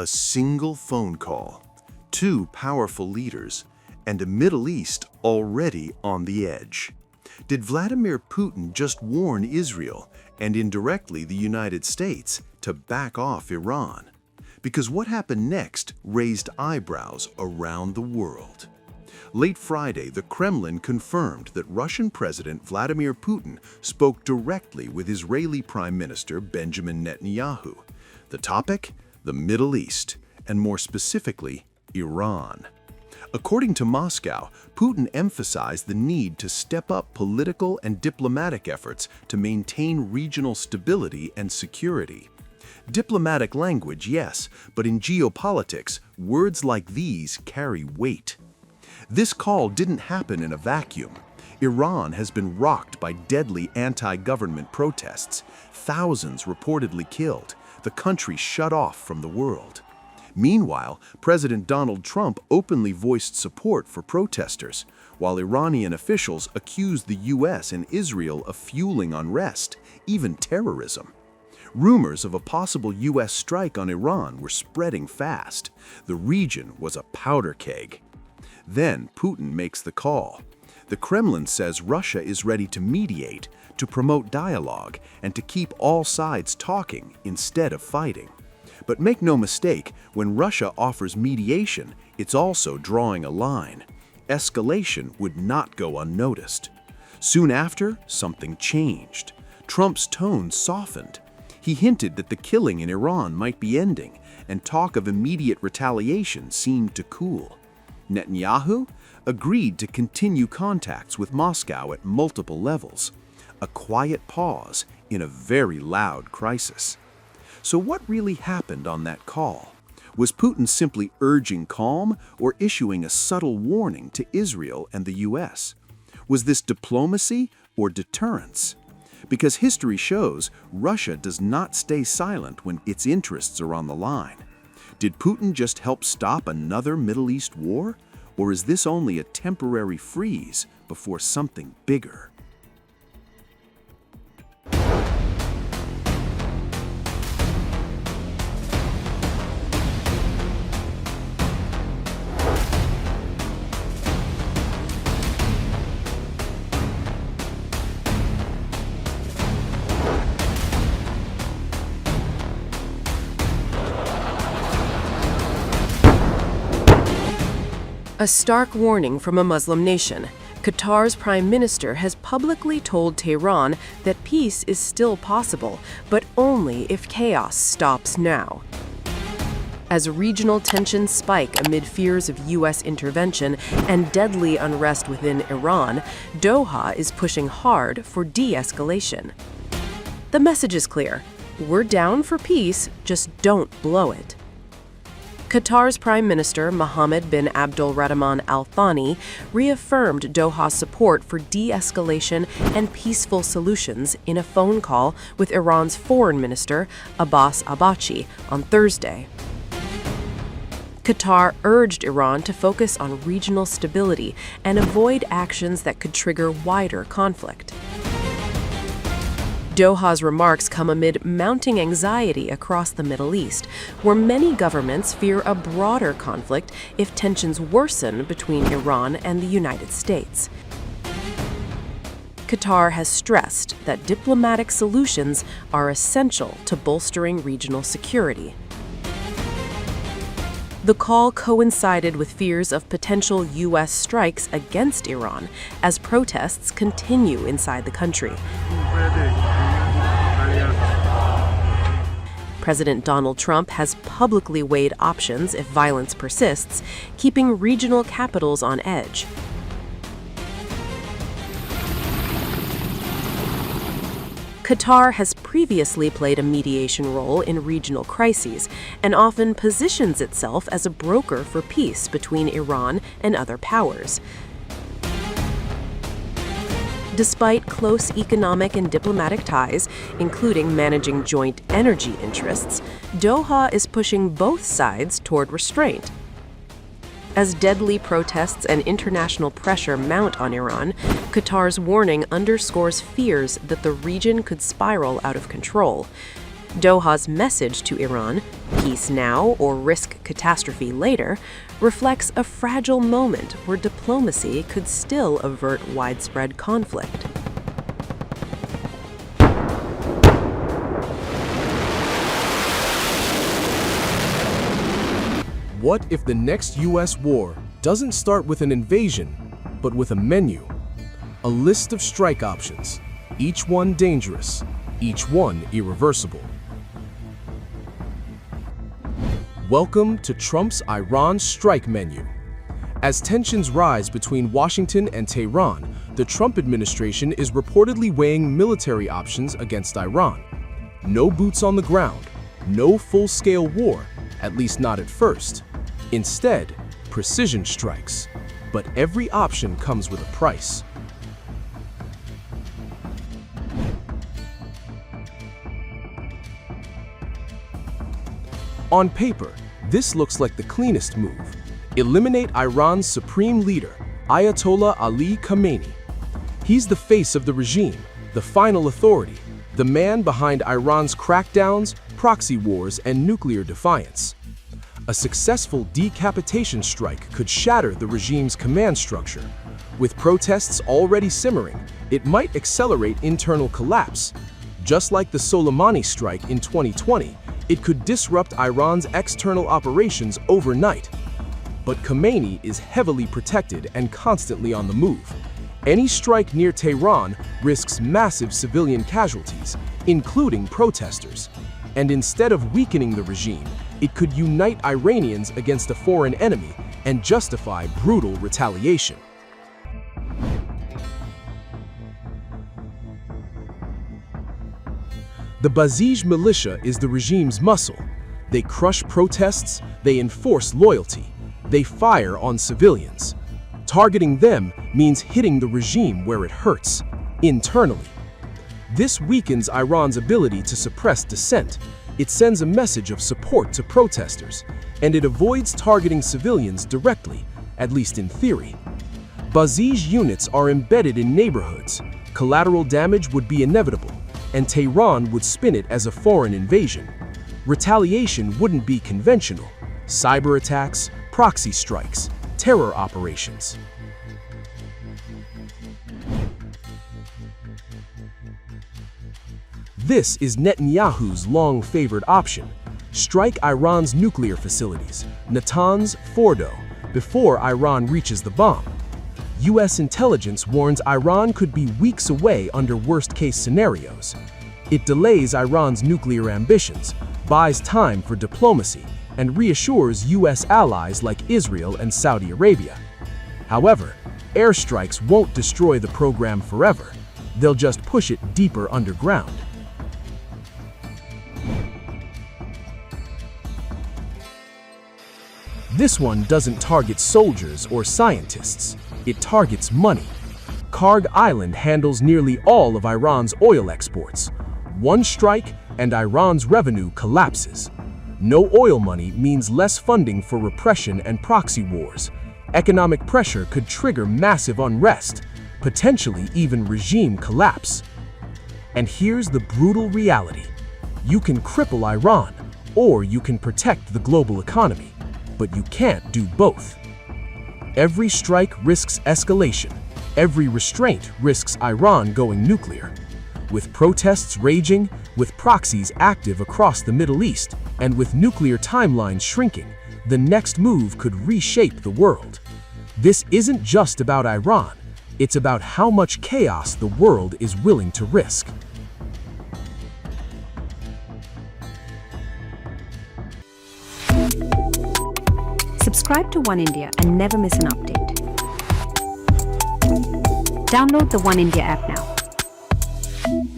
A single phone call, two powerful leaders, and a Middle East already on the edge. Did Vladimir Putin just warn Israel, and indirectly the United States, to back off Iran? Because what happened next raised eyebrows around the world. Late Friday, the Kremlin confirmed that Russian President Vladimir Putin spoke directly with Israeli Prime Minister Benjamin Netanyahu. The topic? The Middle East, and more specifically, Iran. According to Moscow, Putin emphasized the need to step up political and diplomatic efforts to maintain regional stability and security. Diplomatic language, yes, but in geopolitics, words like these carry weight. This call didn't happen in a vacuum. Iran has been rocked by deadly anti-government protests, thousands reportedly killed, the country shut off from the world. Meanwhile, President Donald Trump openly voiced support for protesters, while Iranian officials accused the US and Israel of fueling unrest, even terrorism. Rumors of a possible US strike on Iran were spreading fast. The region was a powder keg. Then Putin makes the call. The Kremlin says Russia is ready to mediate, to promote dialogue, and to keep all sides talking instead of fighting. But make no mistake, when Russia offers mediation, it's also drawing a line. Escalation would not go unnoticed. Soon after, something changed. Trump's tone softened. He hinted that the killing in Iran might be ending, and talk of immediate retaliation seemed to cool. Netanyahu agreed to continue contacts with Moscow at multiple levels. A quiet pause in a very loud crisis. So what really happened on that call? Was Putin simply urging calm or issuing a subtle warning to Israel and the US? Was this diplomacy or deterrence? Because history shows Russia does not stay silent when its interests are on the line. Did Putin just help stop another Middle East war? Or is this only a temporary freeze before something bigger? A stark warning from a Muslim nation. Qatar's prime minister has publicly told Tehran that peace is still possible, but only if chaos stops now. As regional tensions spike amid fears of U.S. intervention and deadly unrest within Iran, Doha is pushing hard for de-escalation. The message is clear. We're down for peace, just don't blow it. Qatar's Prime Minister Mohammed bin Abdulrahman Al Thani reaffirmed Doha's support for de-escalation and peaceful solutions in a phone call with Iran's Foreign Minister Abbas Araghchi on Thursday. Qatar urged Iran to focus on regional stability and avoid actions that could trigger wider conflict. Doha's remarks come amid mounting anxiety across the Middle East, where many governments fear a broader conflict if tensions worsen between Iran and the United States. Qatar has stressed that diplomatic solutions are essential to bolstering regional security. The call coincided with fears of potential U.S. strikes against Iran as protests continue inside the country. President Donald Trump has publicly weighed options if violence persists, keeping regional capitals on edge. Qatar has previously played a mediation role in regional crises and often positions itself as a broker for peace between Iran and other powers. Despite close economic and diplomatic ties, including managing joint energy interests, Doha is pushing both sides toward restraint. As deadly protests and international pressure mount on Iran, Qatar's warning underscores fears that the region could spiral out of control. Doha's message to Iran, peace now or risk catastrophe later, reflects a fragile moment where diplomacy could still avert widespread conflict. What if the next U.S. war doesn't start with an invasion, but with a menu? A list of strike options, each one dangerous, each one irreversible. Welcome to Trump's Iran strike menu. As tensions rise between Washington and Tehran, the Trump administration is reportedly weighing military options against Iran. No boots on the ground, no full-scale war, at least not at first. Instead, precision strikes. But every option comes with a price. On paper, this looks like the cleanest move. Eliminate Iran's supreme leader, Ayatollah Ali Khamenei. He's the face of the regime, the final authority, the man behind Iran's crackdowns, proxy wars, and nuclear defiance. A successful decapitation strike could shatter the regime's command structure. With protests already simmering, it might accelerate internal collapse. Just like the Soleimani strike in 2020, it could disrupt Iran's external operations overnight. But Khamenei is heavily protected and constantly on the move. Any strike near Tehran risks massive civilian casualties, including protesters. And instead of weakening the regime, it could unite Iranians against a foreign enemy and justify brutal retaliation. The Basij militia is the regime's muscle. They crush protests, they enforce loyalty, they fire on civilians. Targeting them means hitting the regime where it hurts, internally. This weakens Iran's ability to suppress dissent. It sends a message of support to protesters, and it avoids targeting civilians directly, at least in theory. Basij units are embedded in neighborhoods. Collateral damage would be inevitable, and Tehran would spin it as a foreign invasion. Retaliation wouldn't be conventional. Cyber attacks, proxy strikes, terror operations. This is Netanyahu's long-favored option. Strike Iran's nuclear facilities, Natanz, Fordo, before Iran reaches the bomb. U.S. intelligence warns Iran could be weeks away under worst-case scenarios. It delays Iran's nuclear ambitions, buys time for diplomacy, and reassures U.S. allies like Israel and Saudi Arabia. However, airstrikes won't destroy the program forever. They'll just push it deeper underground. This one doesn't target soldiers or scientists. It targets money. Karg Island handles nearly all of Iran's oil exports. One strike and Iran's revenue collapses. No oil money means less funding for repression and proxy wars. Economic pressure could trigger massive unrest, potentially even regime collapse. And here's the brutal reality. You can cripple Iran, or you can protect the global economy, but you can't do both. Every strike risks escalation. Every restraint risks Iran going nuclear. With protests raging, with proxies active across the Middle East, and with nuclear timelines shrinking, the next move could reshape the world. This isn't just about Iran. It's about how much chaos the world is willing to risk. Subscribe to One India and never miss an update. Download the One India app now.